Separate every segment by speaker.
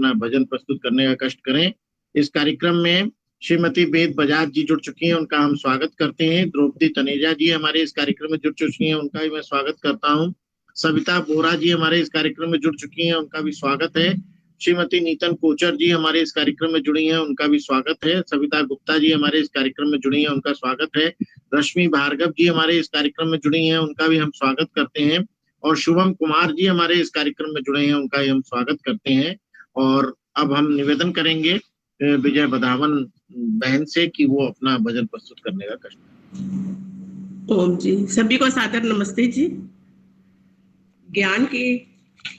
Speaker 1: अपना भजन प्रस्तुत करने का कष्ट करें। इस कार्यक्रम में श्रीमती वेद बजाज जी जुड़ चुकी हैं, उनका हम स्वागत करते हैं। द्रौपदी तनेजा जी हमारे इस कार्यक्रम में जुड़ चुकी हैं, उनका भी मैं स्वागत करता हूं। सविता बोरा जी हमारे इस कार्यक्रम में जुड़ चुकी हैं, उनका भी स्वागत है। श्रीमती नीतन कोचर जी हमारे इस कार्यक्रम में जुड़ी हैं, उनका भी स्वागत है। सविता गुप्ता जी हमारे इस कार्यक्रम में जुड़ी हैं, उनका स्वागत है। रश्मि भार्गव जी हमारे इस कार्यक्रम में जुड़ी हैं, उनका भी हम स्वागत करते हैं। और शुभम कुमार जी हमारे इस कार्यक्रम में जुड़े हैं, उनका भी हम स्वागत करते हैं। और अब हम निवेदन करेंगे विजय बधावन बहन से कि वो अपना भजन प्रस्तुत करने का कष्ट।
Speaker 2: ओम जी, सभी को सादर नमस्ते जी। ज्ञान की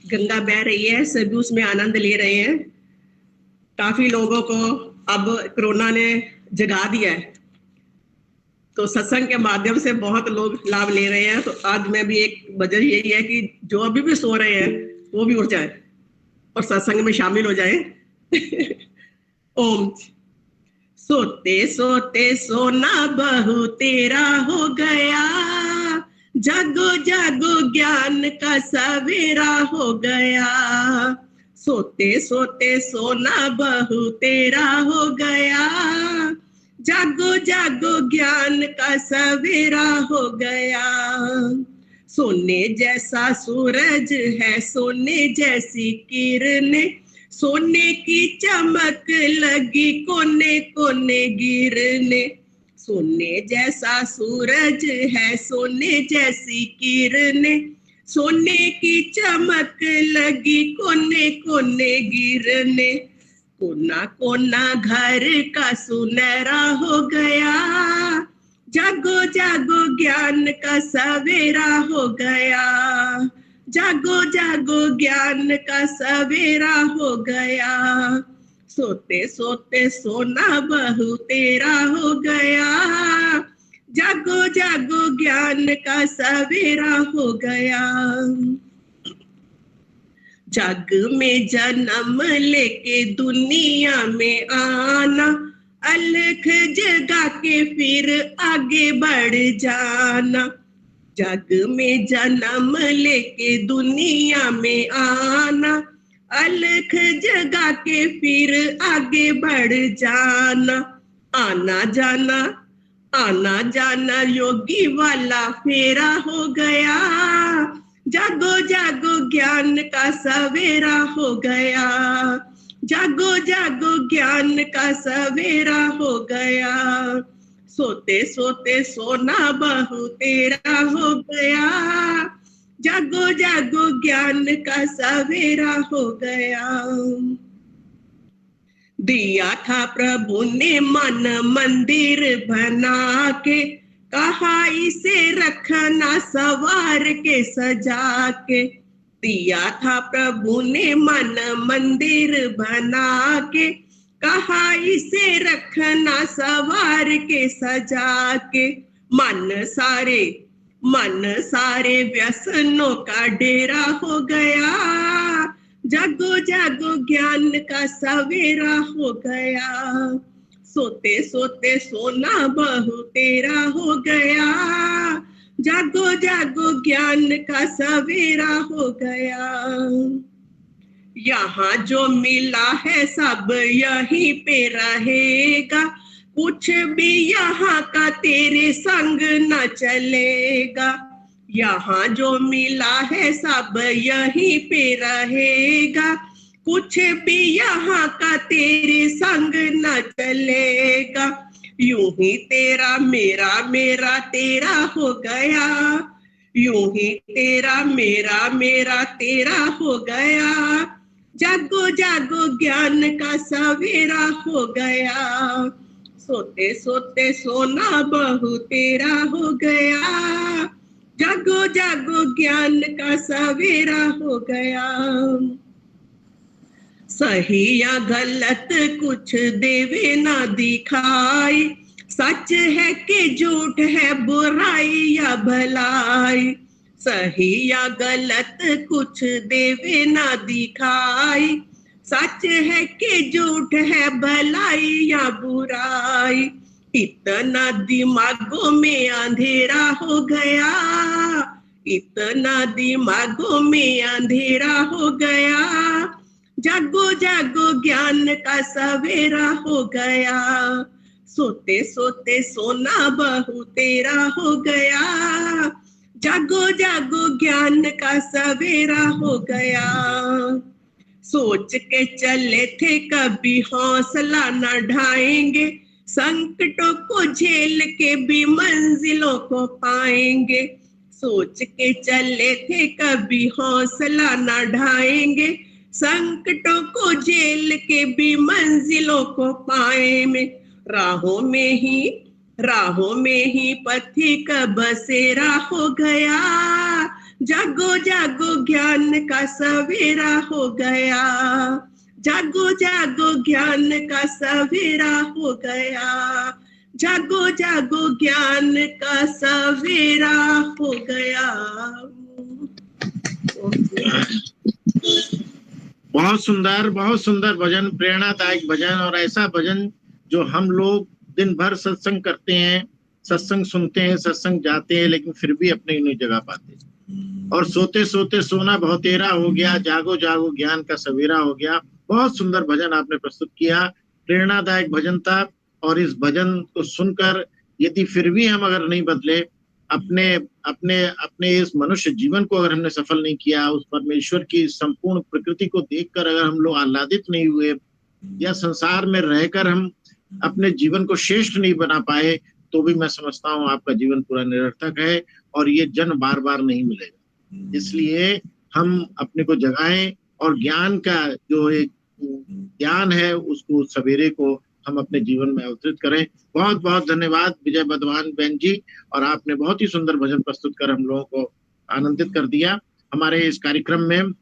Speaker 2: गंगा बह रही है, सभी उसमें आनंद ले रहे हैं। काफी लोगों को अब कोरोना ने जगा दिया है, तो सत्संग के माध्यम से बहुत लोग लाभ ले रहे हैं। तो आज मैं भी एक भजन यही है कि जो अभी भी सो रहे हैं वो भी उठ जाए और सत्संग में शामिल हो जाए। ओम। सोते सोते सोना बहू तेरा हो गया, जागो जागो ज्ञान का सवेरा हो गया। सोते सोते सोना बहू तेरा हो गया, जागो जागो ज्ञान का सवेरा हो गया। सोने जैसा सूरज है, सोने जैसी किरणें, सोने की चमक लगी कोने कोने गिरने। सोने जैसा सूरज है, सोने जैसी किरणें, सोने की चमक लगी कोने कोने गिरने। कोना कोना घर का सुनहरा हो गया, जागो जागो ज्ञान का सवेरा हो गया। जागो जागो ज्ञान का सवेरा हो गया। सोते सोते सोना बहू तेरा हो गया, जागो जागो ज्ञान का सवेरा हो गया। जग में जन्म लेके दुनिया में आना, अलख जगा के फिर आगे बढ़ जाना। जग में जन्म लेके दुनिया में आना, अलख जगा के फिर आगे बढ़ जाना। आना जाना योगी वाला फेरा हो गया, जागो जागो ज्ञान का सवेरा हो गया। जागो जागो ज्ञान का सवेरा हो गया। सोते सोते सोना बहू तेरा हो गया, जागो जागो ज्ञान का सवेरा हो गया। दिया था प्रभु ने मन मंदिर बना के, कहा इसे रखना सवार के सजा के। दिया था प्रभु ने मन मंदिर बना के, कहा इसे रखना सवार के सजा के। मन सारे व्यसनों का डेरा हो गया, जागो जागो ज्ञान का सवेरा हो गया। सोते सोते सोना बहू तेरा हो गया, जागो जागो ज्ञान का सवेरा हो गया। यहाँ जो मिला है सब यहीं पे रहेगा, कुछ भी यहाँ का तेरे संग न चलेगा। यहाँ जो मिला है सब यहीं पे रहेगा, कुछ भी यहाँ का तेरे संग न चलेगा। यूं ही तेरा मेरा मेरा तेरा हो गया, यूं ही तेरा मेरा मेरा तेरा हो गया। जागो जागो ज्ञान का सवेरा हो गया। सोते सोते सोना बहू तेरा हो गया, जागो जागो ज्ञान का सवेरा हो गया। सही या गलत कुछ देवे ना दिखाई, सच है कि झूठ है बुराई या भलाई। सही या गलत कुछ देवे ना दिखाई, सच है कि झूठ है भलाई या बुराई। इतना दिमागों में अंधेरा हो गया, इतना दिमागों में अंधेरा हो गया। जागो जागो ज्ञान का सवेरा हो गया, सोते सोते सोना बहू तेरा हो गया, जागो जागो ज्ञान का सवेरा हो गया। सोच के चले थे कभी हौसला न ढाएंगे, संकटों को झेल के भी मंजिलों को पाएंगे। सोच के चले थे कभी हौसला न ढाएंगे, संकटों को झेल के भी मंजिलों को पाएंगे। राहों में ही पथिक बसेरा हो गया, जागो जागो ज्ञान का सवेरा हो गया, जागो जागो ज्ञान का सवेरा हो गया, जागो जागो ज्ञान का सवेरा हो गया।
Speaker 1: बहुत सुंदर भजन, प्रेरणादायक भजन, और ऐसा भजन जो हम लोग दिन भर सत्संग करते हैं, सत्संग सुनते हैं, सत्संग जाते हैं, लेकिन फिर भी अपने नहीं जगा पाते। और सोते सोते सोना बहुतेरा हो गया, जागो जागो ज्ञान का सवेरा हो गया। बहुत सुंदर भजन आपने प्रस्तुत किया, प्रेरणादायक भजन था। और इस भजन को सुनकर यदि फिर भी हम अगर नहीं बदले, अपने अपने अपने इस मनुष्य जीवन को अगर हमने सफल नहीं किया, उस परमेश्वर की संपूर्ण प्रकृति को देखकर अगर हम लोग आह्लादित नहीं हुए, या संसार में रहकर हम अपने जीवन को श्रेष्ठ नहीं बना पाए, तो भी मैं समझता हूँ आपका जीवन पूरा निरर्थक है, और ये जन्म बार बार नहीं मिलेगा। इसलिए हम अपने को जगाएं, और ज्ञान का जो एक ज्ञान है उसको, सवेरे को हम अपने जीवन में अवतरित करें। बहुत बहुत धन्यवाद विजय बधवान बहन जी, और आपने बहुत ही सुंदर भजन प्रस्तुत कर हम लोगों को आनंदित कर दिया। हमारे इस कार्यक्रम में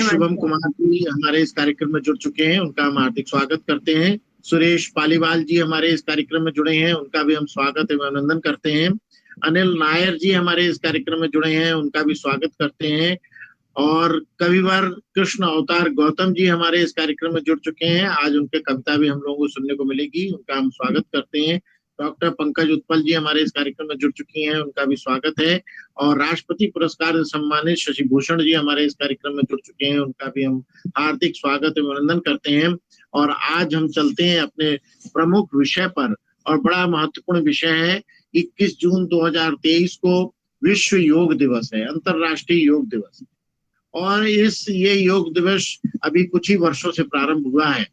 Speaker 1: शुभम कुमार जी हमारे इस कार्यक्रम में जुड़ चुके हैं, उनका हम हार्दिक स्वागत करते हैं। सुरेश पालीवाल जी हमारे इस कार्यक्रम में जुड़े हैं, उनका भी हम स्वागत एवं अभिनंदन करते हैं। अनिल नायर जी हमारे इस कार्यक्रम में जुड़े हैं, उनका भी स्वागत करते हैं। और कविवर कृष्ण अवतार गौतम जी हमारे इस कार्यक्रम में जुड़ चुके हैं, आज उनके कविता भी हम लोगों को सुनने को मिलेगी, उनका हम स्वागत करते हैं। डॉक्टर पंकज उत्पल जी हमारे इस कार्यक्रम में जुड़ चुकी हैं, उनका भी स्वागत है। और राष्ट्रपति पुरस्कार से सम्मानित शशि भूषण जी हमारे इस कार्यक्रम में जुड़ चुके हैं, उनका भी हम हार्दिक स्वागत एवं अभिनंदन करते हैं। और आज हम चलते हैं अपने प्रमुख विषय पर, और बड़ा महत्वपूर्ण विषय है। 21 जून 2023 को विश्व योग दिवस है, अंतरराष्ट्रीय योग दिवस। और ये योग दिवस अभी कुछ ही वर्षों से प्रारंभ हुआ है,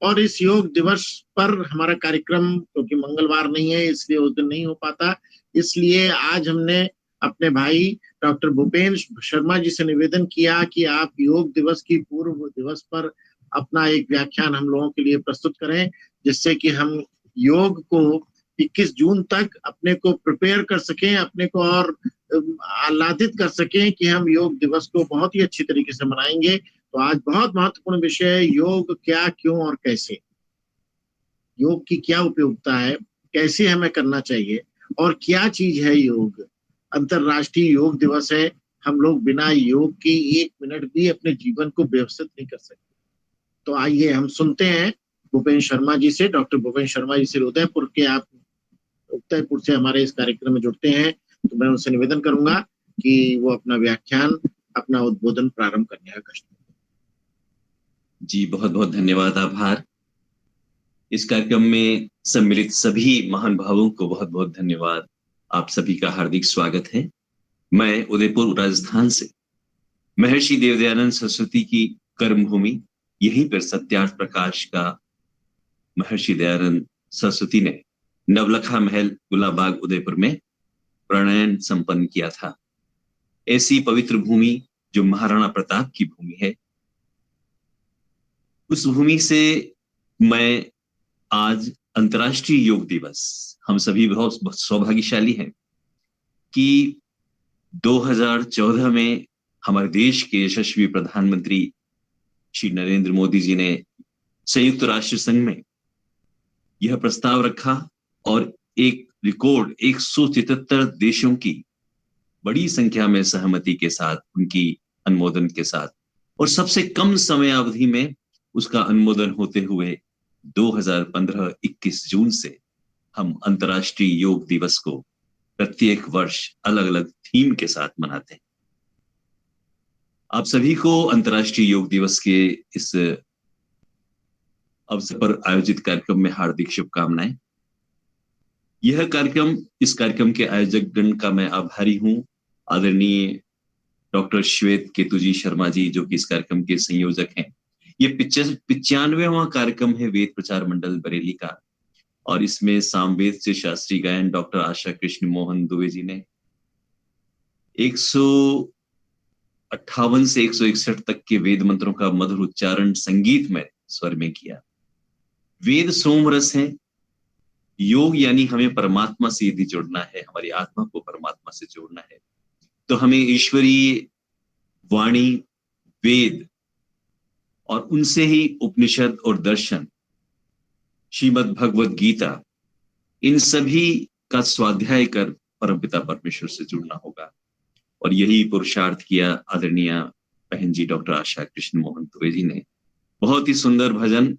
Speaker 1: और इस योग दिवस पर हमारा कार्यक्रम, क्योंकि मंगलवार नहीं है इसलिए उस दिन नहीं हो पाता, इसलिए आज हमने अपने भाई डॉक्टर भूपेन्द्र शर्मा जी से निवेदन किया कि आप योग दिवस की पूर्व दिवस पर अपना एक व्याख्यान हम लोगों के लिए प्रस्तुत करें, जिससे कि हम योग को 21 जून तक अपने को प्रिपेयर कर सकें, अपने को और आह्लादित कर सकें कि हम योग दिवस को बहुत ही अच्छी तरीके से मनाएंगे। तो आज बहुत महत्वपूर्ण विषय है, योग क्या, क्यों और कैसे। योग की क्या उपयोगिता है, कैसे हमें करना चाहिए, और क्या चीज है योग। अंतरराष्ट्रीय योग दिवस है, हम लोग बिना योग के 1 मिनट भी अपने जीवन को व्यवस्थित नहीं कर सकते। तो आइए हम सुनते हैं भूपेन्द्र शर्मा जी से, डॉक्टर भूपेन्द्र शर्मा जी से उदयपुर के, आप उदयपुर से हमारे इस कार्यक्रम में जुड़ते हैं, तो मैं उनसे निवेदन करूंगा कि वो अपना व्याख्यान, अपना उद्बोधन प्रारंभ करने का कष्ट।
Speaker 3: जी बहुत बहुत धन्यवाद, आभार। इस कार्यक्रम में सम्मिलित सभी महान भावों को बहुत बहुत धन्यवाद। आप सभी का हार्दिक स्वागत है। मैं उदयपुर राजस्थान से, महर्षि देवदयानंद सरस्वती की कर्मभूमि, यहीं पर सत्यार्थ प्रकाश का महर्षि दयानंद सरस्वती ने नवलखा महल गुलाबाग उदयपुर में प्रणयन संपन्न किया था। ऐसी पवित्र भूमि जो महाराणा प्रताप की भूमि है, उस भूमि से मैं आज अंतर्राष्ट्रीय योग दिवस, हम सभी बहुत सौभाग्यशाली हैं कि 2014 में हमारे देश के यशस्वी प्रधानमंत्री श्री नरेंद्र मोदी जी ने संयुक्त राष्ट्र संघ में यह प्रस्ताव रखा, और एक रिकॉर्ड 177 देशों की बड़ी संख्या में सहमति के साथ, उनकी अनुमोदन के साथ, और सबसे कम समय अवधि में उसका अनुमोदन होते हुए 2015-21 जून से हम अंतर्राष्ट्रीय योग दिवस को प्रत्येक वर्ष अलग अलग थीम के साथ मनाते हैं। आप सभी को अंतर्राष्ट्रीय योग दिवस के इस अवसर पर आयोजित कार्यक्रम में हार्दिक शुभकामनाएं। इस कार्यक्रम के आयोजक गण का मैं आभारी हूं, आदरणीय डॉक्टर श्वेत केतुजी शर्मा जी, जो कि इस कार्यक्रम के संयोजक हैं। ये 95वां कार्यक्रम है वेद प्रचार मंडल बरेली का, और इसमें सामवेद से शास्त्रीय गायन डॉक्टर आशा कृष्ण मोहन दुबे जी ने 158 से 161 तक के वेद मंत्रों का मधुर उच्चारण संगीतमय स्वर में किया। वेद सोमरस है। योग यानी हमें परमात्मा से यदि जुड़ना है, हमारी आत्मा को परमात्मा से जोड़ना है, तो हमें ईश्वरीय वाणी, वेद और उनसे ही उपनिषद और दर्शन, श्रीमद् भगवत गीता, इन सभी का स्वाध्याय कर परमपिता परमेश्वर से जुड़ना होगा। और यही पुरुषार्थ किया आदरणीय बहन जी डॉक्टर आशा कृष्ण मोहन दुबे जी ने। बहुत ही सुंदर भजन,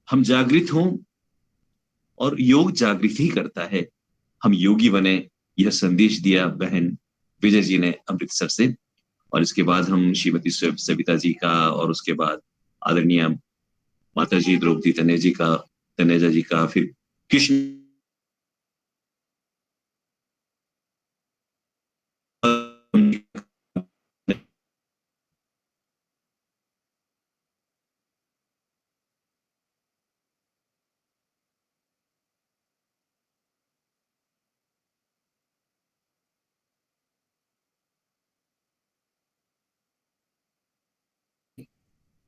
Speaker 3: हम जागृत हों, और योग जागृत ही करता है, हम योगी बने, यह संदेश दिया बहन विजय जी ने अमृतसर से। और इसके बाद हम श्रीमती सविता जी का, और उसके बाद आदरणीय माता जी द्रौपदी तनेजा जी का, फिर कृष्ण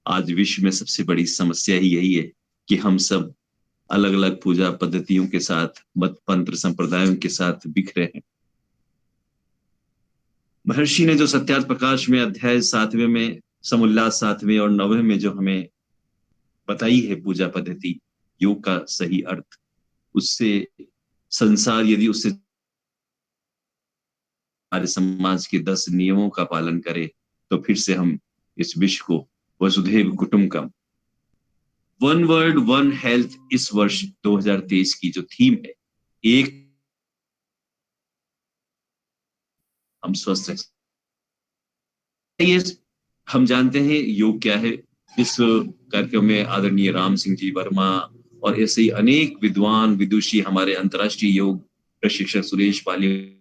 Speaker 3: आज विश्व में सबसे बड़ी समस्या ही यही है कि हम सब अलग अलग पूजा पद्धतियों के साथ, मत पंत्र संप्रदायों के साथ बिखरे हैं। महर्षि ने जो सत्यार्थ प्रकाश में अध्याय 7वें में, समुल्लास 7वें और 9वें में जो हमें बताई है पूजा पद्धति, योग का सही अर्थ, उससे संसार यदि उससे हमारे समाज के 10 नियमों का पालन करे, तो फिर से हम इस विश्व को वसुधैव कुटुंबकम, वन वर्ल्ड वन हेल्थ, इस वर्ष 2023 की जो थीम है, एक हम स्वस्थ रह। ये हम जानते हैं योग क्या है। इस कार्यक्रम में आदरणीय राम सिंह जी वर्मा और ऐसे ही अनेक विद्वान विदुषी, हमारे अंतर्राष्ट्रीय योग प्रशिक्षक सुरेश पाली,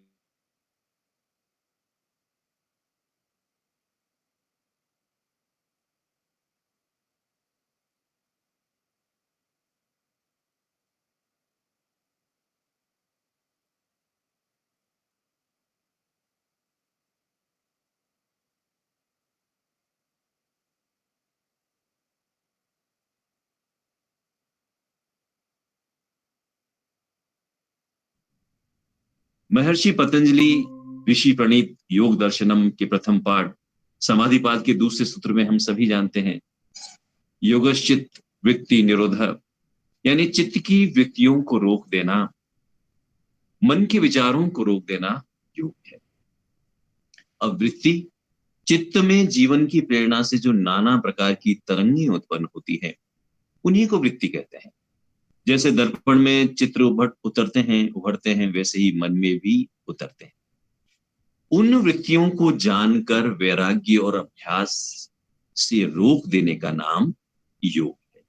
Speaker 3: महर्षि पतंजलि ऋषि प्रणीत योग दर्शनम के प्रथम पाठ समाधिपाद के दूसरे सूत्र में हम सभी जानते हैं, योगश्चित वृत्ति निरोध, यानी चित्त की वृत्तियों को रोक देना, मन के विचारों को रोक देना योग है। अब वृत्ति, चित्त में जीवन की प्रेरणा से जो नाना प्रकार की तरंगें उत्पन्न होती हैं, उन्हीं को वृत्ति कहते हैं। जैसे दर्पण में चित्र उभरते हैं, वैसे ही मन में भी उतरते हैं। उन वृत्तियों को जानकर वैराग्य और अभ्यास से रोक देने का नाम योग है।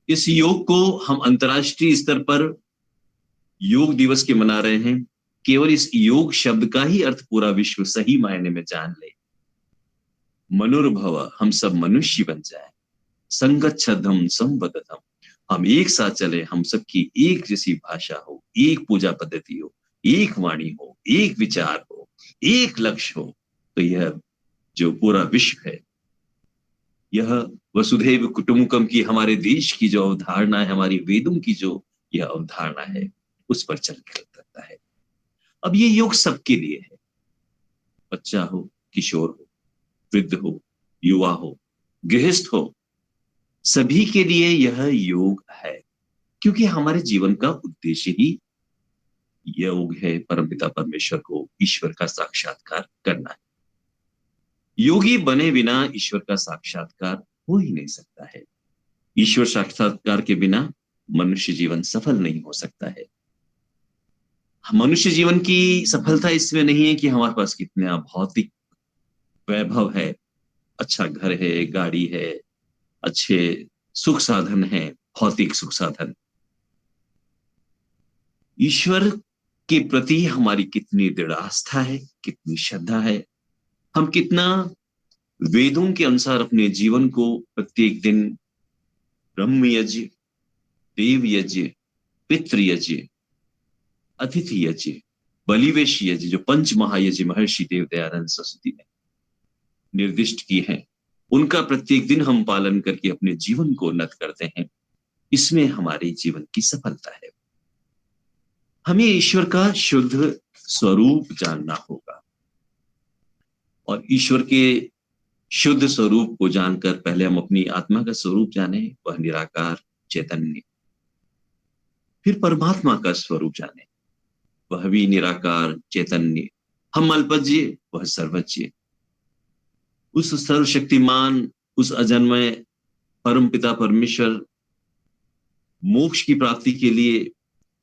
Speaker 3: इस योग को हम अंतर्राष्ट्रीय स्तर पर योग दिवस के मना रहे हैं। केवल इस योग शब्द का ही अर्थ पूरा विश्व सही मायने में जान ले। मनुर्भव, हम सब मनुष्य बन जाए, संगच्छध्वम संवदतम, हम एक साथ चले, हम सबकी एक जैसी भाषा हो, एक पूजा पद्धति हो, एक वाणी हो, एक विचार हो, एक लक्ष्य हो, तो यह जो पूरा विश्व है, यह वसुधैव कुटुंबकम की हमारे देश की जो अवधारणा है, हमारी वेदों की जो यह अवधारणा है, उस पर चल कर करता है। अब ये योग सबके लिए है, बच्चा हो, किशोर हो, वृद्ध हो, युवा हो, गृहस्थ हो, सभी के लिए यह योग है, क्योंकि हमारे जीवन का उद्देश्य ही योग है, परमपिता परमेश्वर को, ईश्वर का साक्षात्कार करना है। योगी बने बिना ईश्वर का साक्षात्कार हो ही नहीं सकता है। ईश्वर साक्षात्कार के बिना मनुष्य जीवन सफल नहीं हो सकता है। मनुष्य जीवन की सफलता इसमें नहीं है कि हमारे पास कितना भौतिक वैभव है, अच्छा घर है, गाड़ी है, अच्छे सुख साधन है, भौतिक सुख साधन। ईश्वर के प्रति हमारी कितनी दृढ़ आस्था है, कितनी श्रद्धा है, हम कितना वेदों के अनुसार अपने जीवन को प्रत्येक दिन ब्रह्म यज्ञ, देव यज्ञ, पितृ यज्ञ, अतिथि यज्ञ, बलिवेश यज्ञ, जो पंच महायज्ञ महर्षि देव दयानंद सरस्वती ने निर्दिष्ट की हैं, उनका प्रत्येक दिन हम पालन करके अपने जीवन को उन्नत करते हैं, इसमें हमारे जीवन की सफलता है। हमें ईश्वर का शुद्ध स्वरूप जानना होगा और ईश्वर के शुद्ध स्वरूप को जानकर पहले हम अपनी आत्मा का स्वरूप जाने, वह निराकार चैतन्य। फिर परमात्मा का स्वरूप जाने, वह भी निराकार चैतन्य। हम अल्पज्य, वह सर्वज्ञ। उस सर्वशक्तिमान, उस अजन्मय परम पिता परमेश्वर मोक्ष की प्राप्ति के लिए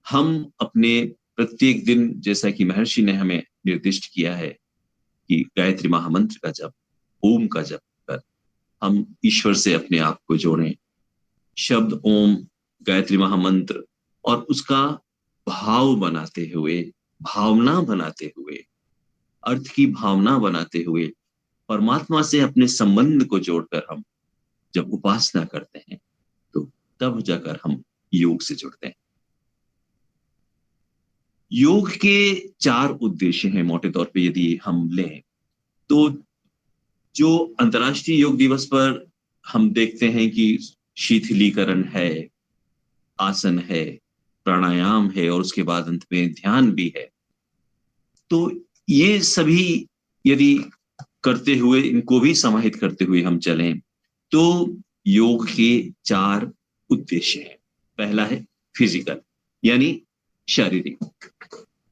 Speaker 3: हम अपने प्रत्येक दिन, जैसा कि महर्षि ने हमें निर्दिष्ट किया है कि गायत्री महामंत्र का जप, ओम का जप कर हम ईश्वर से अपने आप को जोड़ें। शब्द ओम, गायत्री महामंत्र और उसका भाव बनाते हुए, भावना बनाते हुए, अर्थ की भावना बनाते हुए परमात्मा से अपने संबंध को जोड़कर हम जब उपासना करते हैं तो तब जाकर हम योग से जुड़ते हैं। योग के 4 उद्देश्य हैं मोटे तौर पे यदि हम लें तो। जो अंतर्राष्ट्रीय योग दिवस पर हम देखते हैं कि शिथिलीकरण है, आसन है, प्राणायाम है और उसके बाद अंत में ध्यान भी है। तो ये सभी यदि करते हुए, इनको भी समाहित करते हुए हम चलें तो योग के 4 उद्देश्य हैं। पहला है फिजिकल, यानी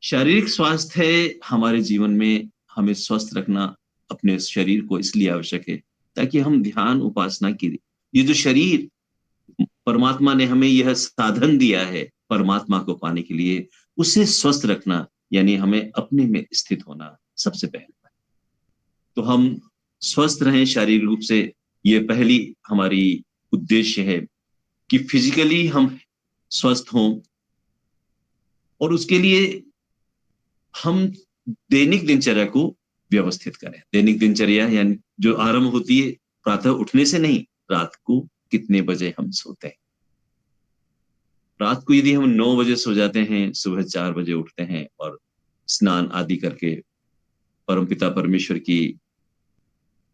Speaker 3: शारीरिक स्वास्थ्य है। हमारे जीवन में हमें स्वस्थ रखना अपने शरीर को इसलिए आवश्यक है ताकि हम ध्यान उपासना की, ये जो शरीर परमात्मा ने हमें यह साधन दिया है परमात्मा को पाने के लिए, उसे स्वस्थ रखना यानी हमें अपने में स्थित होना सबसे पहले। तो हम स्वस्थ रहें शारीरिक रूप से, ये पहली हमारी उद्देश्य है कि फिजिकली हम स्वस्थ हों। और उसके लिए हम दैनिक दिनचर्या को व्यवस्थित करें। दैनिक दिनचर्या यानी जो आरंभ होती है प्रातः उठने से नहीं, रात को कितने बजे हम सोते हैं। रात को यदि हम 9 बजे सो जाते हैं, सुबह 4 बजे उठते हैं और स्नान आदि करके परमपिता परमेश्वर की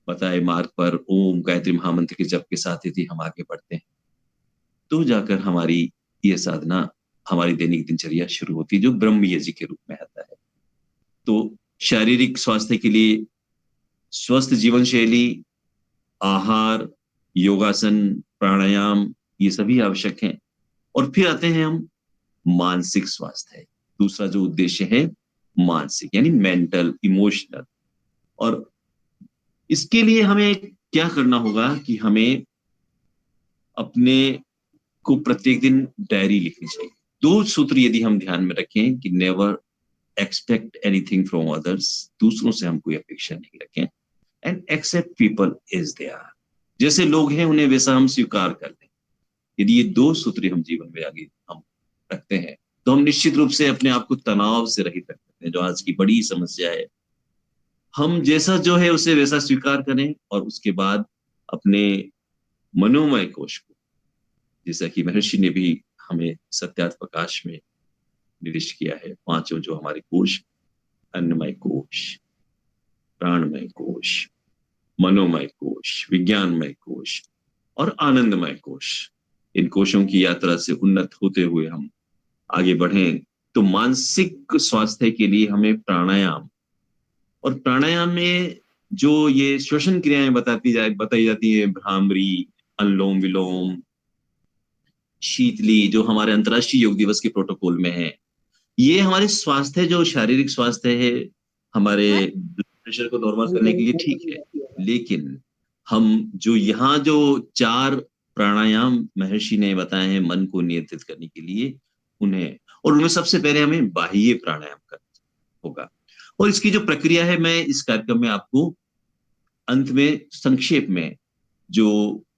Speaker 3: बताए मार्ग पर ओम गायत्री महामंत्र के जप के साथ यदि हम आगे बढ़ते हैं तो जाकर हमारी ये साधना, हमारी दैनिक दिनचर्या शुरू होती है जो ब्रह्म यज्ञ के रूप में आता है। तो शारीरिक स्वास्थ्य के लिए स्वस्थ जीवन शैली, आहार, योगासन, प्राणायाम, ये सभी आवश्यक हैं। और फिर आते हैं हम मानसिक स्वास्थ्य। दूसरा जो उद्देश्य है मानसिक, यानी मेंटल, इमोशनल। और इसके लिए हमें क्या करना होगा कि हमें अपने को प्रत्येक दिन डायरी लिखनी चाहिए। 2 सूत्र यदि हम ध्यान में रखें कि never expect anything from others, दूसरों से हम कोई अपेक्षा नहीं रखें, and accept people as they are, जैसे लोग हैं उन्हें वैसा हम स्वीकार कर लें। यदि ये 2 सूत्र हम जीवन में आगे हम रखते हैं तो हम निश्चित रूप से अपने आप को तनाव से रहित रख सकते हैं, जो आज की बड़ी समस्या है। हम जैसा जो है उसे वैसा स्वीकार करें और उसके बाद अपने मनोमय कोश को, जैसा कि महर्षि ने भी हमें सत्यार्थ प्रकाश में निर्दिष्ट किया है, 5 जो हमारे कोश, अन्नमय कोश, प्राणमय कोश, मनोमय कोश, विज्ञानमय कोश और आनंदमय कोश। इन कोशों की यात्रा से उन्नत होते हुए हम आगे बढ़ें तो मानसिक स्वास्थ्य के लिए हमें प्राणायाम, और प्राणायाम में जो ये श्वसन क्रियाएं बताई जाती है, भ्रामरी, अनुलोम विलोम, शीतली, जो हमारे अंतर्राष्ट्रीय योग दिवस के प्रोटोकॉल में है, ये हमारे स्वास्थ्य, जो शारीरिक स्वास्थ्य है, हमारे ब्लड प्रेशर को नॉर्मल करने के लिए ठीक है। लेकिन हम जो यहाँ जो 4 प्राणायाम महर्षि ने बताए हैं मन को नियंत्रित करने के लिए, उन्हें, और उनमें सबसे पहले हमें बाह्य प्राणायाम करना होगा। और इसकी जो प्रक्रिया है, मैं इस कार्यक्रम में आपको अंत में संक्षेप में जो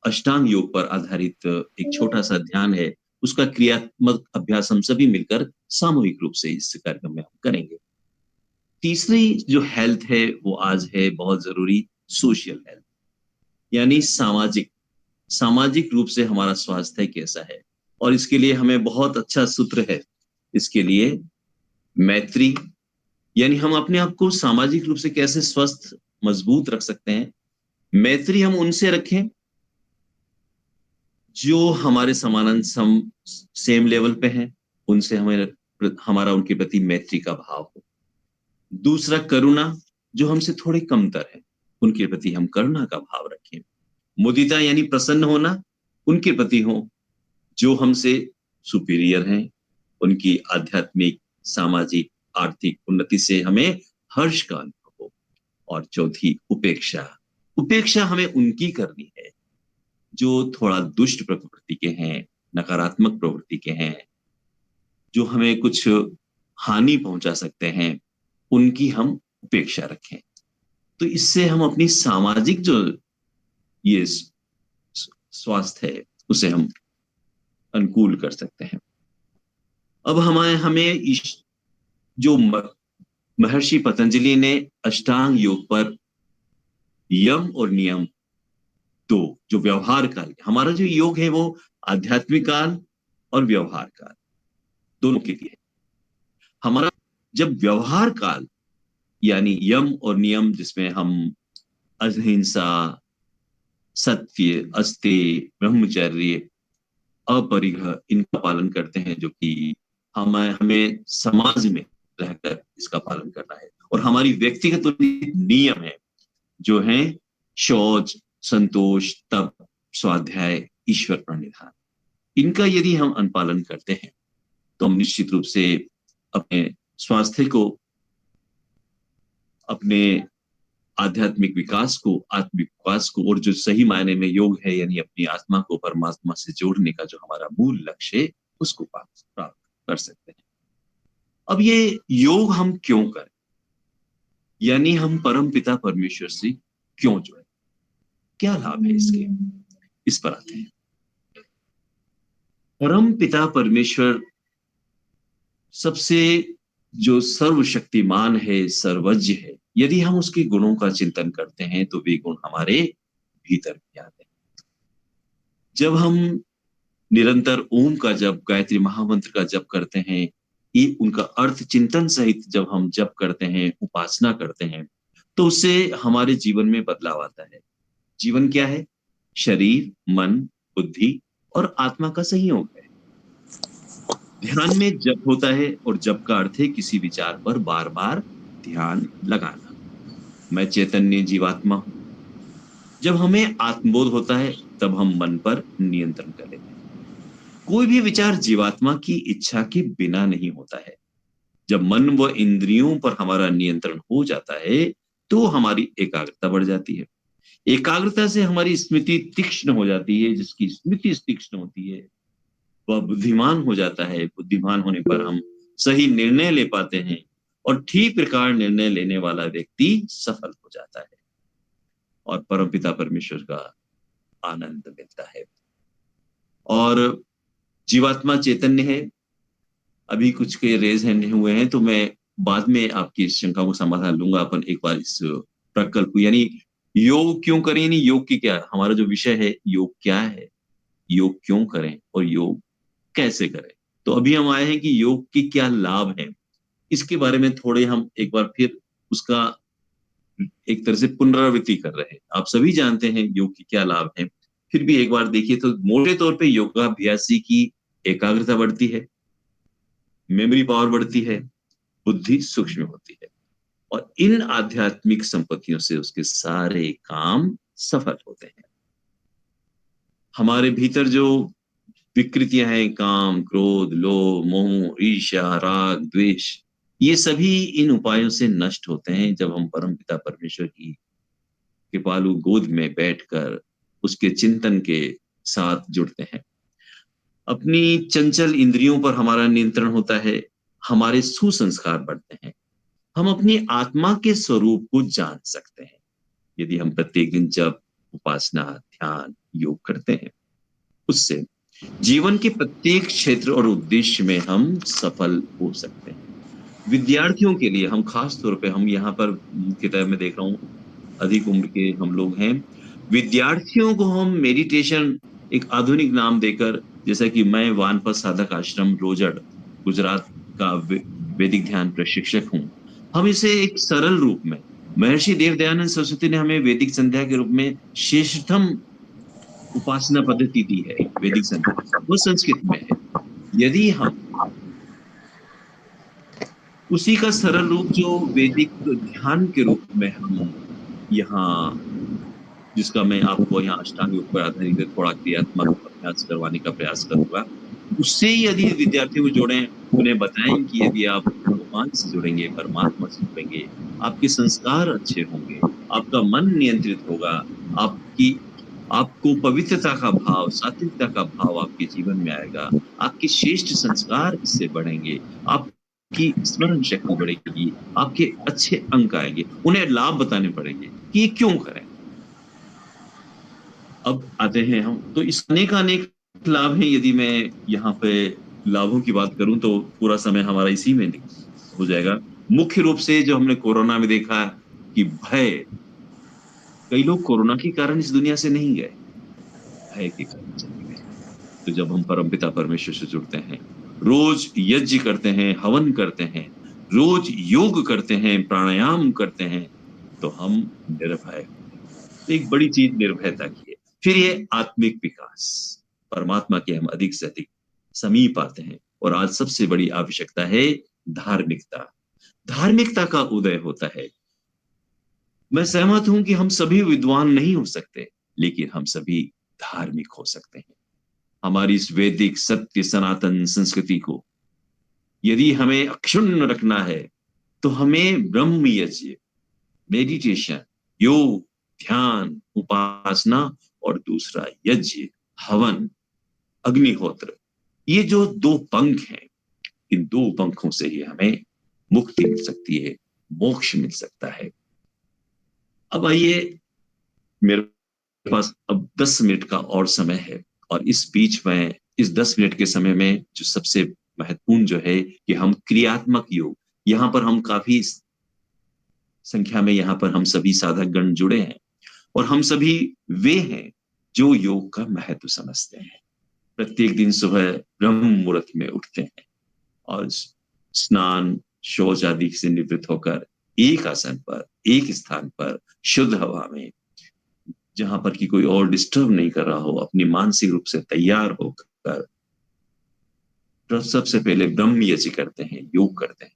Speaker 3: अष्टांग योग पर आधारित एक छोटा सा ध्यान है, उसका क्रियात्मक अभ्यास हम सभी मिलकर सामूहिक रूप से इस कार्यक्रम में हम करेंगे। तीसरी जो हेल्थ है वो आज है बहुत जरूरी, सोशल हेल्थ, यानी सामाजिक सामाजिक रूप से हमारा स्वास्थ्य कैसा है। और इसके लिए हमें बहुत अच्छा सूत्र है, इसके लिए मैत्री, यानी हम अपने आप को सामाजिक रूप से कैसे स्वस्थ मजबूत रख सकते हैं। मैत्री हम उनसे रखें जो हमारे सेम लेवल पे हैं, उनसे हमें हमारा उनके प्रति मैत्री का भाव हो। दूसरा करुणा, जो हमसे थोड़े कमतर है उनके प्रति हम करुणा का भाव रखें। मुदिता यानी प्रसन्न होना उनके प्रति हो जो हमसे सुपीरियर हैं, उनकी आध्यात्मिक, सामाजिक, आर्थिक उन्नति से हमें हर्ष का अनुभव हो। और चौथी उपेक्षा, उपेक्षा हमें उनकी करनी है जो थोड़ा दुष्ट प्रवृत्ति के हैं, नकारात्मक प्रवृत्ति के हैं, जो हमें कुछ हानि पहुंचा सकते हैं, उनकी हम उपेक्षा रखें। तो इससे हम अपनी सामाजिक जो ये स्वास्थ्य है उसे हम अनुकूल कर सकते हैं। अब हमें जो महर्षि पतंजलि ने अष्टांग योग पर यम और नियम दो, जो व्यवहार काल, हमारा जो योग है वो आध्यात्मिक काल और व्यवहार काल दोनों के लिए। हमारा जब व्यवहार काल यानी यम और नियम, जिसमें हम अहिंसा, सत्य, अस्तेय, ब्रह्मचर्य, अपरिग्रह, इनका पालन करते हैं, जो कि हमें समाज में रहकर इसका पालन करना है। और हमारी व्यक्तिगत नियम है जो है शौच, संतोष, तप, स्वाध्याय, ईश्वर प्रणिधान। इनका यदि हम अनुपालन करते हैं तो हम निश्चित रूप से अपने स्वास्थ्य को, अपने आध्यात्मिक विकास को, आत्मिक विकास को, और जो सही मायने में योग है यानी अपनी आत्मा को परमात्मा से जोड़ने का जो हमारा मूल लक्ष्य है, उसको प्राप्त कर सकते हैं। अब ये योग हम क्यों करें, यानी हम परम पिता परमेश्वर से क्यों जुड़े, क्या लाभ है इसके, इस पर आते हैं। परम पिता परमेश्वर सबसे जो सर्वशक्तिमान है, सर्वज्ञ है, यदि हम उसके गुणों का चिंतन करते हैं तो वे गुण हमारे भीतर भी आते हैं। जब हम निरंतर ओम का जप, गायत्री महामंत्र का जप करते हैं, ये उनका अर्थ चिंतन सहित जब हम जप करते हैं, उपासना करते हैं, तो उससे हमारे जीवन में बदलाव आता है। जीवन क्या है? शरीर, मन, बुद्धि और आत्मा का संयोग है। ध्यान में जप होता है और जप का अर्थ है किसी विचार पर बार बार ध्यान लगाना। मैं चैतन्य जीवात्मा हूं। जब हमें आत्मबोध होता है तब हम मन पर नियंत्रण कर लेते हैं। कोई भी विचार जीवात्मा की इच्छा के बिना नहीं होता है। जब मन व इंद्रियों पर हमारा नियंत्रण हो जाता है तो हमारी एकाग्रता बढ़ जाती है। एकाग्रता से हमारी स्मृति तीक्ष्ण हो जाती है। जिसकी स्मृति तीक्ष्ण होती है वह बुद्धिमान हो जाता है। बुद्धिमान होने पर हम सही निर्णय ले पाते हैं और ठीक प्रकार निर्णय लेने वाला व्यक्ति सफल हो जाता है और परमपिता परमेश्वर का आनंद मिलता है। और जीवात्मा चैतन्य है। अभी कुछ के रेज हैंड हुए हैं तो मैं बाद में आपकी शंका को समाधान लूंगा। अपन एक बार इस प्रकल्प यानी योग क्यों करें, यानी योग की क्या, हमारा जो विषय है योग क्या है, योग क्यों करें और योग कैसे करें। तो अभी हम आए हैं कि योग के क्या लाभ हैं, इसके बारे में थोड़े हम एक बार फिर उसका एक तरह से पुनरावृत्ति कर रहे हैं। आप सभी जानते हैं योग के क्या लाभ हैं, फिर भी एक बार देखिए तो मोटे तौर पे योगाभ्यासी की एकाग्रता बढ़ती है, मेमोरी पावर बढ़ती है, बुद्धि सूक्ष्म होती है और इन आध्यात्मिक संपत्तियों से उसके सारे काम सफल होते हैं। हमारे भीतर जो विकृतियां हैं, काम, क्रोध, लोभ, मोह, ईर्ष्या, राग, द्वेष, ये सभी इन उपायों से नष्ट होते हैं जब हम परमपिता परमेश्वर की कृपालु गोद में बैठकर उसके चिंतन के साथ जुड़ते हैं। अपनी चंचल इंद्रियों पर हमारा नियंत्रण होता है, हमारे सुसंस्कार बढ़ते हैं, हम अपनी आत्मा के स्वरूप को जान सकते हैं यदि हम प्रत्येक दिन जब उपासना, ध्यान, योग करते हैं। उससे जीवन के प्रत्येक क्षेत्र और उद्देश्य में हम सफल हो सकते हैं। विद्यार्थियों के लिए हम खास तौर पे हम यहाँ पर मुख्यतः मैं देख रहा हूँ अधिक उम्र के हम लोग हैं। विद्यार्थियों को हम मेडिटेशन एक आधुनिक नाम देकर, जैसा कि मैं वानप्रस्थ साधक आश्रम रोजड़ गुजरात का वैदिक ध्यान प्रशिक्षक हूँ, हम इसे एक सरल रूप में, महर्षि देव दयानंद सरस्वती ने हमें वैदिक संध्या के रूप में श्रेष्ठतम उपासना पद्धति दी है। वैदिक संध्या वो संस्कृत में है। यदि हम उसी का सरल रूप जो वैदिक ध्यान के रूप में हम यहाँ, जिसका मैं आपको यहाँ अष्टांग योग पर आधारित थोड़ा क्रियात्मक अभ्यास करवाने का प्रयास करूंगा, उससे ही यदि विद्यार्थियों को जोड़ें, उन्हें बताएं कि यदि आप भगवान से जुड़ेंगे, परमात्मा से जुड़ेंगे, आपके संस्कार अच्छे होंगे, आपका मन नियंत्रित होगा, आपकी आपको पवित्रता का भाव, सात्विकता का भाव आपके जीवन में आएगा, आपके श्रेष्ठ संस्कार इससे बढ़ेंगे, आपकी स्मरण शक्ति बढ़ेगी, आपके अच्छे अंक आएंगे। उन्हें लाभ बताने पड़ेंगे कि ये क्यों करें। अब आते हैं हम, तो इस अनेक अनेक लाभ हैं। यदि मैं यहाँ पे लाभों की बात करूं तो पूरा समय हमारा इसी में हो जाएगा। मुख्य रूप से जो हमने कोरोना में देखा कि भय, कई लोग कोरोना के कारण इस दुनिया से नहीं गए, भय के कारण चले गए। तो जब हम परमपिता परमेश्वर से जुड़ते हैं, रोज यज्ञ करते हैं, हवन करते हैं, रोज योग करते हैं, प्राणायाम करते हैं, तो हम निर्भय होते हैं। तो एक बड़ी चीज निर्भयता की है। फिर ये आत्मिक विकास, परमात्मा के हम अधिक से अधिक समीप आते हैं। और आज सबसे बड़ी आवश्यकता है धार्मिकता। धार्मिकता का उदय होता है। मैं सहमत हूं कि हम सभी विद्वान नहीं हो सकते, लेकिन हम सभी धार्मिक हो सकते हैं। हमारी इस वैदिक सत्य सनातन संस्कृति को यदि हमें अक्षुण्ण रखना है, तो हमें ब्रह्म यज्ञ, मेडिटेशन, योग, ध्यान, उपासना और दूसरा यज्ञ, हवन, अग्निहोत्र, ये जो दो पंख हैं, इन दो पंखों से ही हमें मुक्ति मिल सकती है, मोक्ष मिल सकता है। अब आइए, मेरे पास अब 10 मिनट का और समय है, और इस बीच में इस 10 मिनट के समय में जो सबसे महत्वपूर्ण जो है कि हम क्रियात्मक योग, यहाँ पर हम काफी संख्या में यहाँ पर हम सभी साधक गण जुड़े हैं, और हम सभी वे हैं जो योग का महत्व समझते हैं। प्रत्येक दिन सुबह ब्रह्म मुहूर्त में उठते हैं और स्नान शौच आदि से निवृत्त होकर एक आसन पर, एक स्थान पर, शुद्ध हवा में, जहां पर कि कोई और डिस्टर्ब नहीं कर रहा हो, अपनी मानसिक रूप से तैयार होकर सबसे पहले ब्रह्म यज्ञ करते हैं, योग करते हैं।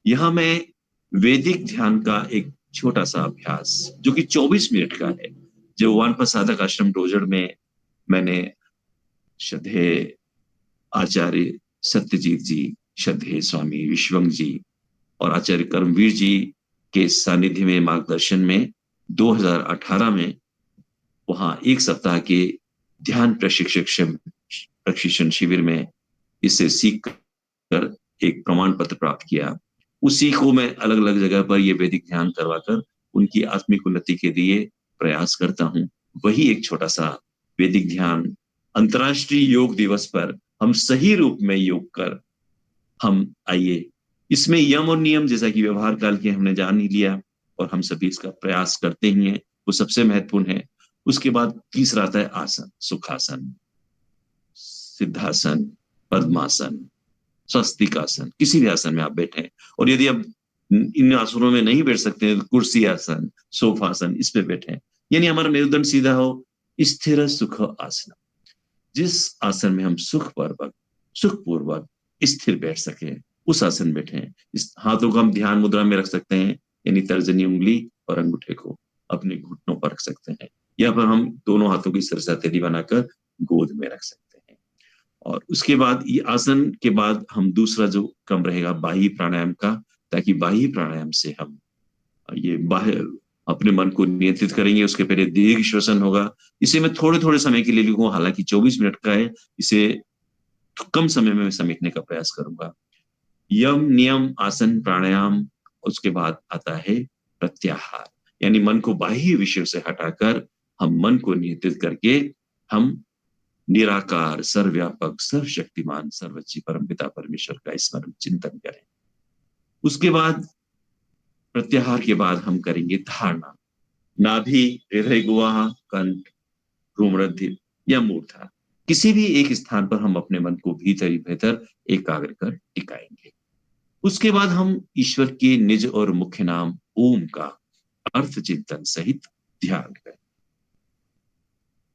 Speaker 3: यहां मैं वैदिक ध्यान का एक छोटा सा अभ्यास जो कि 24 मिनट का है, जो वानप्रस्थ साधक आश्रम रोजड़ में मैंने श्रद्धेय आचार्य सत्यजीत जी, श्रद्धेय स्वामी विश्वंग जी और आचार्य कर्मवीर जी के सानिध्य में, मार्गदर्शन में 2018 में वहां एक सप्ताह के ध्यान प्रशिक्षण शिविर में इसे सीख कर एक प्रमाण पत्र प्राप्त किया। उसी को मैं अलग अलग जगह पर ये वैदिक ध्यान करवाकर उनकी आत्मिक उन्नति के लिए प्रयास करता हूं। वही एक छोटा सा वैदिक ध्यान अंतर्राष्ट्रीय योग दिवस पर हम सही रूप में योग कर, हम आइए इसमें यम और नियम जैसा कि व्यवहार काल के हमने जान ही लिया, और हम सभी इसका प्रयास करते ही हैं, वो सबसे महत्वपूर्ण है। उसके बाद तीसरा आता है आसन, सुखासन, सिद्धासन, पद्मासन, स्वस्तिकासन, किसी भी आसन में आप बैठे, और यदि आप इन आसनों में नहीं बैठ सकते तो कुर्सी आसन, सोफासन, इस पे बैठे, यानी हमारा मेरुदंड सीधा हो। स्थिर सुख आसन, जिस आसन में हम सुखपूर्वक स्थिर बैठ सके, उस आसन बैठे। इस हाथों को हम ध्यान मुद्रा में रख सकते हैं, यानी तर्जनी उंगली और अंगूठे को अपने घुटनों पर रख सकते हैं, या फिर हम दोनों हाथों की सरस्वती बनाकर गोद में रख सकते हैं। और उसके बाद ये आसन के बाद हम दूसरा जो क्रम रहेगा बाह्य प्राणायाम का, ताकि बाह्य प्राणायाम से हम ये बाह्य अपने मन को नियंत्रित करेंगे। उसके पहले दीर्घ श्वसन होगा। इसे मैं थोड़े थोड़े समय के लिए लिखूंगा, हालांकि 24 मिनट का है। इसे कम समय में समेटने का प्रयास करूंगा। यम, नियम, आसन, प्राणायाम, उसके बाद आता है प्रत्याहार, यानी मन को बाह्य विषयों से हटाकर हम मन को नियंत्रित करके हम निराकार, सर्वव्यापक, सर्वशक्तिमान, सर्वोच्च परमपिता परमेश्वर का स्मरण चिंतन करें। उसके बाद प्रत्याहार के बाद हम करेंगे धारणा। नाभि, हृदय गुहा, कंठ, भ्रूमध्य या मूर्धा, किसी भी एक स्थान पर हम अपने मन को भीतर ही भीतर एकाग्र कर टिकाएंगे। उसके बाद हम ईश्वर के निज और मुख्य नाम ओम का अर्थ चिंतन सहित ध्यान करें।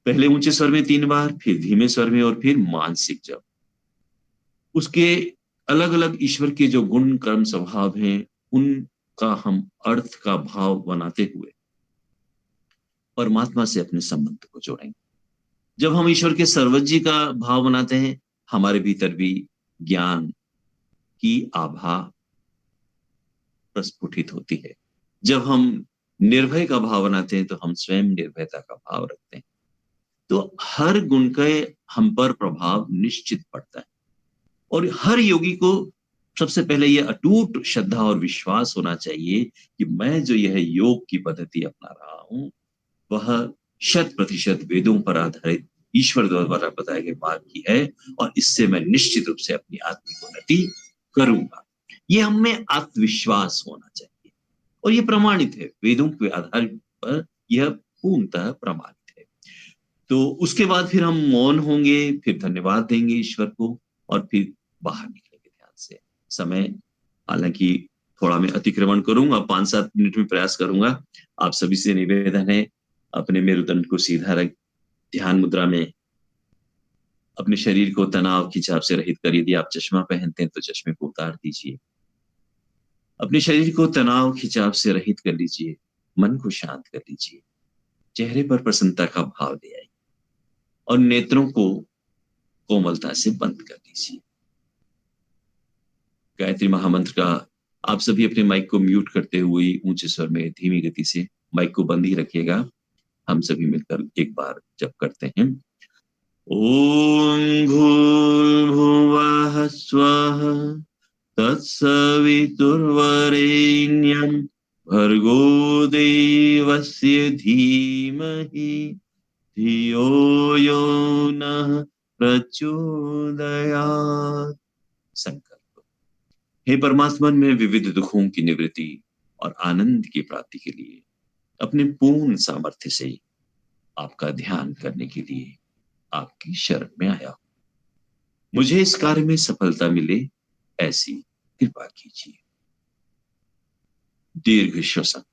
Speaker 3: पहले ऊंचे स्वर में 3 बार, फिर धीमे स्वर में और फिर मानसिक जप। उसके अलग अलग ईश्वर के जो गुण कर्म स्वभाव हैं उनका हम अर्थ का भाव बनाते हुए परमात्मा से अपने संबंध को जोड़ेंगे। जब हम ईश्वर के सर्वज्ञ का भाव बनाते हैं, हमारे भीतर भी ज्ञान की आभा प्रस्फुटित होती है। जब हम निर्भय का भाव बनाते हैं तो हम स्वयं निर्भयता का भाव रखते हैं। तो हर गुण का हम पर प्रभाव निश्चित पड़ता है और हर योगी को सबसे पहले यह अटूट श्रद्धा और विश्वास होना चाहिए कि मैं जो यह योग की पद्धति अपना रहा हूं वह 100% वेदों पर आधारित ईश्वर द्वारा बताए गए मार्ग की है और इससे मैं निश्चित रूप से अपनी आत्मिक उन्नति करूंगा। यह हमें आत्मविश्वास होना चाहिए और यह प्रमाणित है, वेदों के आधार पर यह पूर्णतः प्रमाणित है। तो उसके बाद फिर हम मौन होंगे, फिर धन्यवाद देंगे ईश्वर को और फिर बाहर निकलेंगे ध्यान से। समय हालांकि थोड़ा मैं अतिक्रमण करूंगा, 5-7 मिनट में प्रयास करूंगा। आप सभी से निवेदन है, अपने मेरुदंड को सीधा रख ध्यान मुद्रा में अपने शरीर को तनाव खिंचाव से रहित कर, यदि आप चश्मा पहनते हैं तो चश्मे को उतार दीजिए। अपने शरीर को तनाव खिंचाव से रहित कर लीजिए, मन को शांत कर लीजिए, चेहरे पर प्रसन्नता का भाव ले आइए और नेत्रों को कोमलता से बंद कर दीजिए। गायत्री महामंत्र का आप सभी अपने माइक को म्यूट करते हुए ऊंचे स्वर में धीमी गति से माइक को बंद ही रखिएगा। हम सभी मिलकर एक बार जप करते हैं। ओम भूर्भुवः स्वः तत्सवितुर्वरेण्यं भर्गो देवस्य धीमहि धियो यो नः प्रचोदयात्। संकल्प। हे परमात्मन, में विविध दुखों की निवृत्ति और आनंद की प्राप्ति के लिए अपने पूर्ण सामर्थ्य से आपका ध्यान करने के लिए आपकी शरण में आया हूं। मुझे इस कार्य में सफलता मिले ऐसी कृपा कीजिए। दीर्घ श्वसन,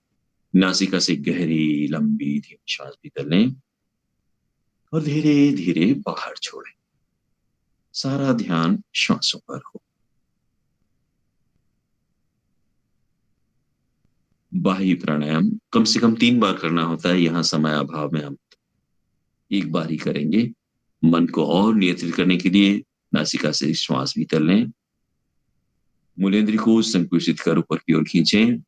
Speaker 3: नासिका से गहरी लंबी धीमी श्वास भीतर लें और धीरे धीरे बाहर छोड़ें। सारा ध्यान श्वासों पर हो। बाह्य प्राणायाम कम से कम 3 बार करना होता है, यहां समय अभाव में हम एक बार ही करेंगे। मन को और नियंत्रित करने के लिए नासिका से श्वास भीतर लें, मूलेंद्री को संकुचित कर ऊपर की ओर खींचें,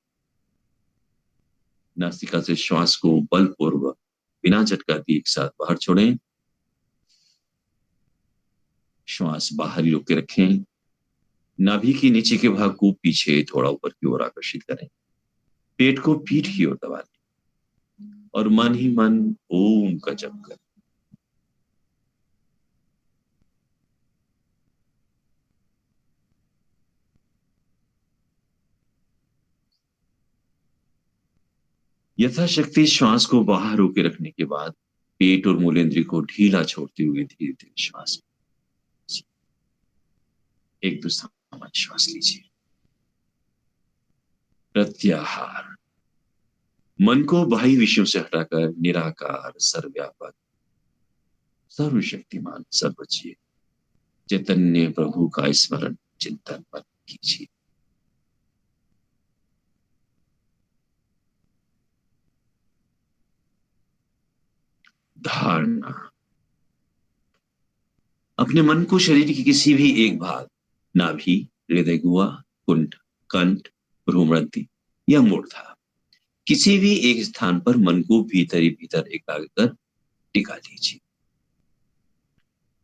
Speaker 3: नासिका से श्वास को बलपूर्वक बिना झटका दिए एक साथ बाहर छोड़ें। श्वास बाहर ही रोक के रखें। नाभि के नीचे के भाग को पीछे थोड़ा ऊपर की ओर आकर्षित करें। पेट को पीठ की ओर दबा दें और मन ही मन ओम का जप करें। यथाशक्ति श्वास को बाहर रोके रखने के बाद पेट और मूलेंद्री को ढीला छोड़ते हुए धीरे धीरे श्वास एक दो सामान्य श्वास लीजिए। प्रत्याहार। मन को बाह्य विषयों से हटाकर निराकार, सर्वव्यापक, सर्वशक्तिमान, सर्वोच्च चैतन्य प्रभु का स्मरण चिंतन मन कीजिए। धारणा। अपने मन को शरीर के किसी भी एक भाग, नाभि, हृदय गुहा, कुंठ, कंठ, भ्रूमध्य या मूर्धा, किसी भी एक स्थान पर मन को भीतर ही भीतर एकाग्र कर टिका लीजिए।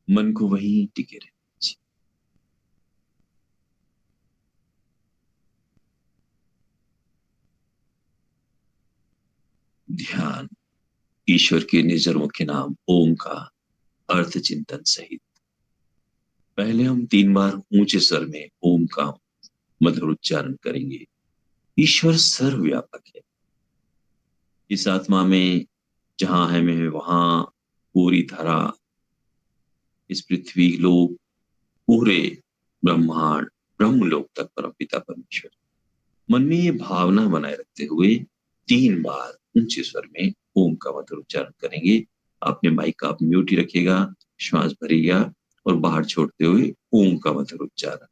Speaker 3: मन को वहीं टिके रहने दीजिए। ध्यान ईश्वर के निजर मुख्य नाम ओम का अर्थ चिंतन सहित पहले हम 3 बार ऊंचे स्वर में ओम का मधुर उच्चारण करेंगे। ईश्वर सर्वव्यापक है। इस आत्मा में जहां है मैं वहां पूरी धरा, इस पृथ्वी लोक, पूरे ब्रह्मांड ब्रह्मलोक तक परमपिता परमेश्वर। मन में ये भावना बनाए रखते हुए 3 बार ऊंचे स्वर में ओम का मधुर उच्चारण करेंगे। अपने माइक का आप म्यूट ही रखिएगा, श्वास भरिएगा और बाहर छोड़ते हुए ओम का मधुर उच्चारण।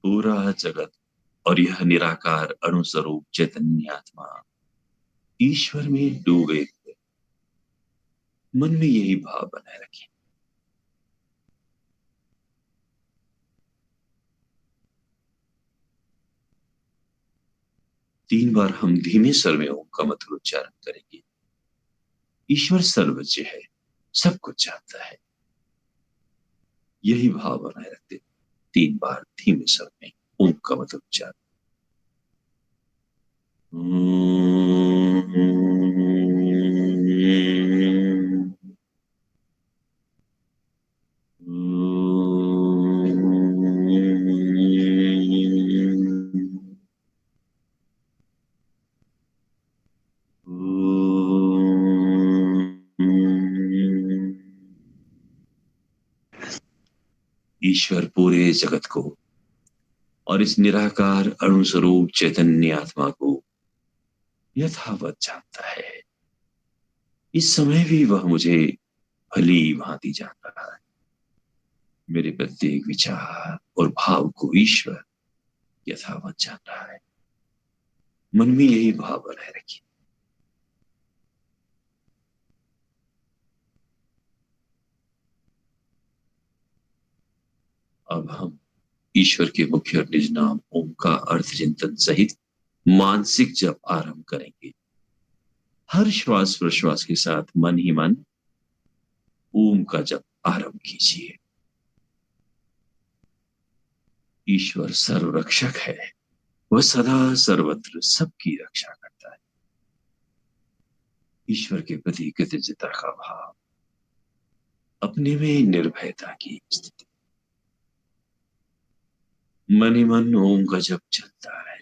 Speaker 3: पूरा जगत और यह निराकार अणुस्वरूप चैतन्य आत्मा ईश्वर में डूबे हुए। मन में यही भाव बनाए रखें। तीन बार हम धीमे स्वर में ओम का मधुर उच्चारण करेंगे। ईश्वर सर्वज्ञ है, सब कुछ जानता है। यही भाव बनाए रखते 3 बार धीमे स्वर में ओम का मधुर उच्चारण। ईश्वर पूरे जगत को और इस निराकार अणुस्वरूप चैतन्य आत्मा को यथावत जानता है। इस समय भी वह मुझे भली भांति जान रहा है। मेरे प्रत्येक विचार और भाव को ईश्वर यथावत जान रहा है। मन में यही भाव बनाए रखिए। अब हम ईश्वर के मुख्य और निज नाम ओम का अर्थ चिंतन सहित मानसिक जप आरंभ करेंगे। हर श्वास प्रश्वास के साथ मन ही मन ओम का जप आरंभ कीजिए। ईश्वर सर्वरक्षक है, वह सदा सर्वत्र सबकी रक्षा करता है। ईश्वर के प्रति कृतज्ञता का भाव, अपने में निर्भयता की स्थिति। मन ही मन ओम का जप चलता है।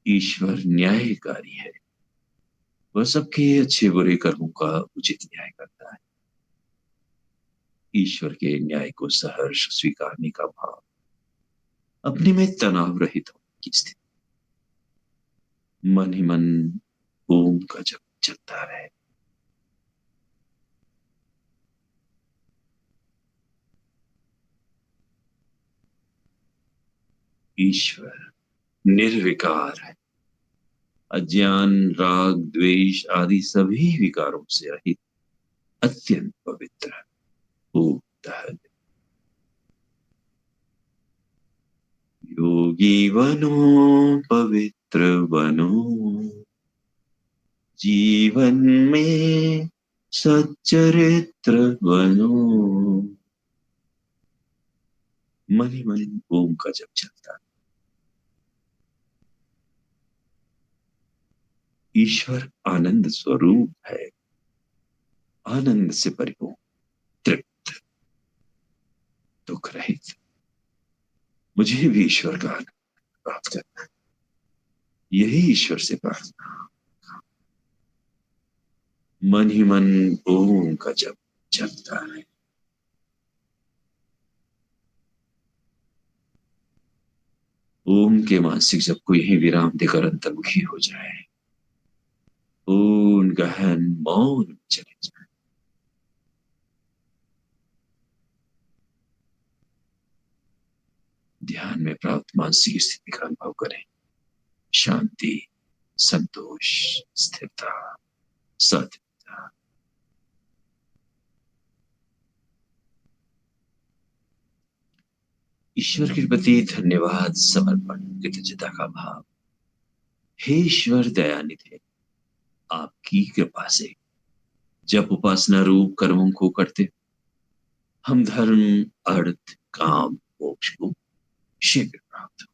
Speaker 3: ईश्वर न्यायकारी है, वह सबके अच्छे बुरे कर्मों का उचित न्याय करता है। ईश्वर के न्याय को सहर्ष स्वीकारने का भाव, अपने में तनाव रहित होने की स्थिति। मन ही मन ओम का जप चलता रहे। ईश्वर निर्विकार है, अज्ञान राग द्वेष आदि सभी विकारों से रहित अत्यंत पवित्र है। योगी बनो पवित्र बनो, जीवन में सच्चरित्र बनो। मन ही मन ओम का जप चलता है। ईश्वर आनंद स्वरूप है, आनंद से परिपूर्ण, तृप्त, दुख रहित। मुझे भी ईश्वर का आनंद प्राप्त करना है, यही ईश्वर से प्रार्थना। मन ही मन ओम का जप चलता है। ओम के मानसिक जप को यही विराम देकर अंतर्मुखी हो जाए। पूर्ण गहन मौन में चले जाए। ध्यान में प्राप्त मानसिक स्थिति का अनुभव करें। शांति, संतोष, स्थिरता, सत्ता। ईश्वर के प्रति धन्यवाद, समर्पण, कृतज्ञता का भाव। हे ईश्वर दयानिधि, आपकी कृपा से जब उपासना रूप कर्मों को करते हम धर्म, अर्थ, काम, मोक्ष को शीघ्र प्राप्त हो।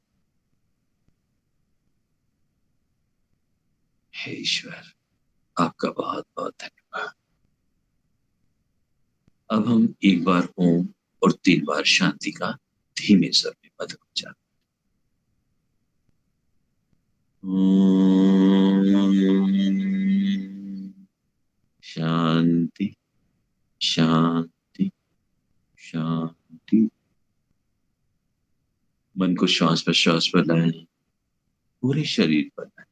Speaker 3: हे ईश्वर, आपका बहुत बहुत धन्यवाद। अब हम एक बार ओम और 3 बार शांति का धीमे स्वर में मधुर उच्चारण। शांति, शांति, शांति। मन को श्वास प्रश्वास पर लाएं, पूरे शरीर पर लाएं।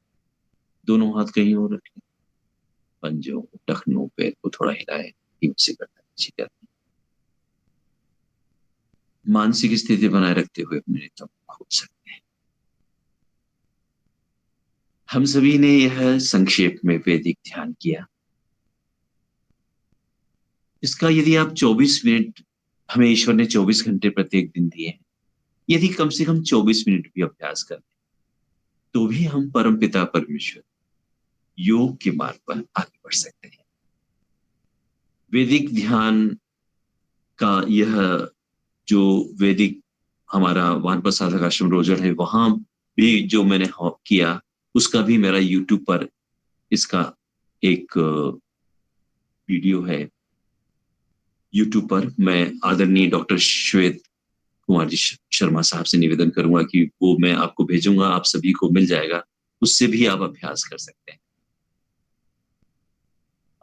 Speaker 3: दोनों हाथ कहीं और रखें, पंजों, टखनों, पैर को थोड़ा हिलाएं, धीमे से करना अच्छी करनी। मानसिक स्थिति बनाए रखते हुए अपने नेत्रों को खोल सकते हैं। हम सभी ने यह संक्षेप में वैदिक ध्यान किया। इसका यदि आप 24 मिनट, हमें ईश्वर ने 24 घंटे प्रत्येक दिन दिए हैं, यदि कम से कम 24 मिनट भी अभ्यास करें तो भी हम परमपिता परमेश्वर योग के मार्ग पर आगे बढ़ सकते हैं। वैदिक ध्यान का यह जो वैदिक हमारा वानप्रस्थ साधक आश्रम रोजर है, वहां भी जो मैंने किया उसका भी मेरा YouTube पर इसका एक वीडियो है। YouTube पर मैं आदरणीय डॉक्टर श्वेत कुमार जी शर्मा साहब से निवेदन करूंगा कि वो मैं आपको भेजूंगा, आप सभी को मिल जाएगा, उससे भी आप अभ्यास कर सकते हैं।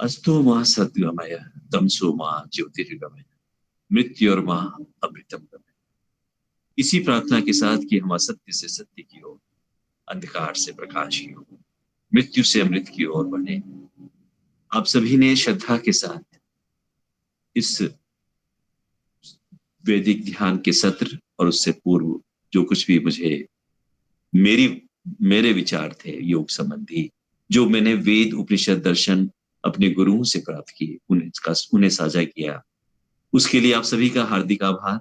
Speaker 3: अस्तो मां सद्गमय, तमसो मां ज्योतिर्गमय, मृत्योर्मा अमृतम गमय। इसी प्रार्थना के साथ कि हम असत्य से सत्य की ओर, अंधकार से प्रकाश की ओर, मृत्यु से अमृत की ओर बढ़े। आप सभी ने श्रद्धा के साथ इस वैदिक ध्यान के सत्र और उससे पूर्व जो कुछ भी मुझे मेरे विचार थे योग संबंधी, जो मैंने वेद, उपनिषद, दर्शन अपने गुरुओं से प्राप्त किए, उन्हें साझा किया, उसके लिए आप सभी का हार्दिक आभार।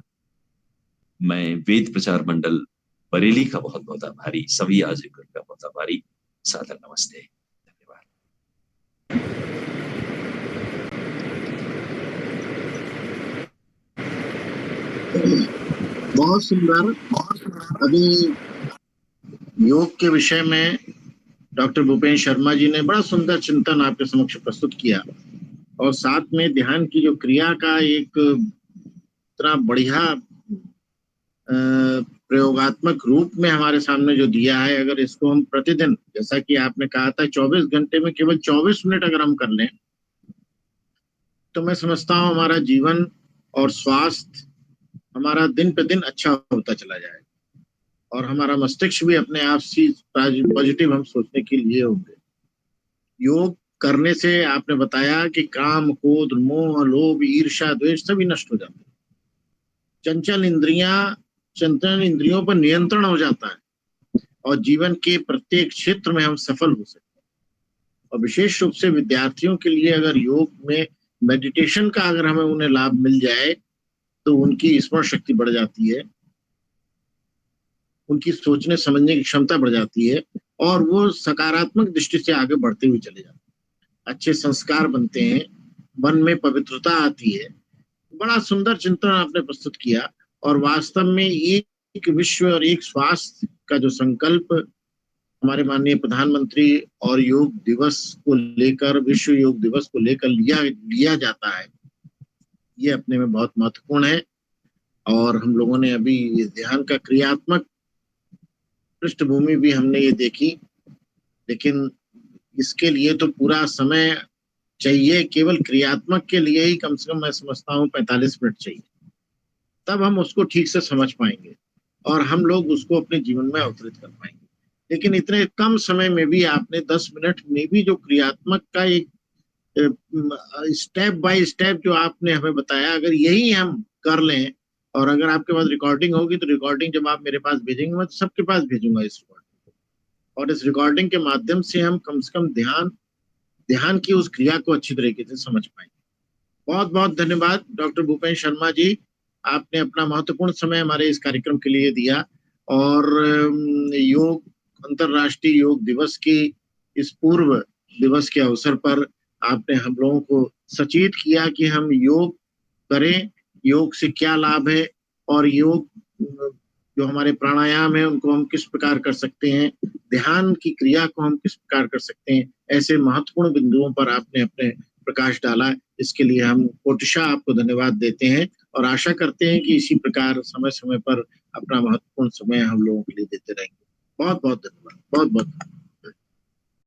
Speaker 3: मैं वेद प्रचार मंडल बरेली का बहुत बहुत आभारी, सभी आयोजकों का बहुत आभारी। सादर नमस्ते, धन्यवाद।
Speaker 1: बहुत सुंदर। अभी योग के विषय में डॉक्टर भूपेन शर्मा जी ने बड़ा सुंदर चिंतन आपके समक्ष प्रस्तुत किया, और साथ में ध्यान की जो क्रिया का एक इतना बढ़िया प्रयोगात्मक रूप में हमारे सामने जो दिया है, अगर इसको हम प्रतिदिन, जैसा कि आपने कहा था 24 घंटे में केवल 24 मिनट अगर हम कर लें, तो मैं समझता हूँ हमारा जीवन और स्वास्थ्य हमारा दिन पे दिन अच्छा होता चला जाएगा, और हमारा मस्तिष्क भी अपने आप से पॉजिटिव हम सोचने के लिए होंगे। योग करने से आपने बताया कि काम, क्रोध, मोह, लोभ, ईर्ष्या, द्वेष सभी नष्ट हो जाते हैं। चंचल इंद्रियों पर नियंत्रण हो जाता है, और जीवन के प्रत्येक क्षेत्र में हम सफल हो सकते हैं। और विशेष रूप से विद्यार्थियों के लिए अगर योग में मेडिटेशन का अगर हमें उन्हें लाभ मिल जाए तो उनकी स्मरण शक्ति बढ़ जाती है, उनकी सोचने समझने की क्षमता बढ़ जाती है, और वो सकारात्मक दृष्टि से आगे बढ़ते हुए चले जाते हैं। अच्छे संस्कार बनते हैं, मन में पवित्रता आती है। बड़ा सुंदर चिंतन आपने प्रस्तुत किया, और वास्तव में एक विश्व और एक स्वास्थ्य का जो संकल्प हमारे माननीय प्रधानमंत्री और योग दिवस को लेकर, विश्व योग दिवस को लेकर लिया जाता है, ये अपने में बहुत महत्वपूर्ण है। और हम लोगों ने अभी ध्यान का क्रियात्मक पृष्ठभूमि भी हमने ये देखी, लेकिन इसके लिए तो पूरा समय चाहिए। केवल क्रियात्मक के लिए ही कम से कम मैं समझता हूँ 45 मिनट चाहिए, तब हम उसको ठीक से समझ पाएंगे और हम लोग उसको अपने जीवन में अवतरित कर पाएंगे। लेकिन इतने कम समय में भी आपने 10 मिनट में भी जो क्रियात्मक का एक स्टेप बाय स्टेप जो आपने हमें बताया, अगर यही हम कर लें और अगर आपके पास रिकॉर्डिंग होगी तो रिकॉर्डिंग जब आप मेरे पास भेजेंगे मैं तो सबके पास भेजूंगा इस रिकॉर्डिंग को, और इस रिकॉर्डिंग के माध्यम से हम कम से कम ध्यान की उस क्रिया को अच्छी तरीके से समझ पाएंगे। बहुत बहुत धन्यवाद डॉक्टर भूपेन शर्मा जी, आपने अपना महत्वपूर्ण समय हमारे इस कार्यक्रम के लिए दिया, और अंतर्राष्ट्रीय योग दिवस की इस पूर्व दिवस के अवसर पर आपने हम लोगों को सचेत किया कि हम योग करें, योग से क्या लाभ है, और योग जो हमारे प्राणायाम है उनको हम किस प्रकार कर सकते हैं, ध्यान की क्रिया को हम किस प्रकार कर सकते हैं। ऐसे महत्वपूर्ण बिंदुओं पर आपने अपने प्रकाश डाला, इसके लिए हम कोटिशा आपको धन्यवाद देते हैं, और आशा करते हैं कि इसी प्रकार समय समय पर अपना महत्वपूर्ण समय हम लोगों के लिए देते रहेंगे। बहुत बहुत धन्यवाद, बहुत बहुत।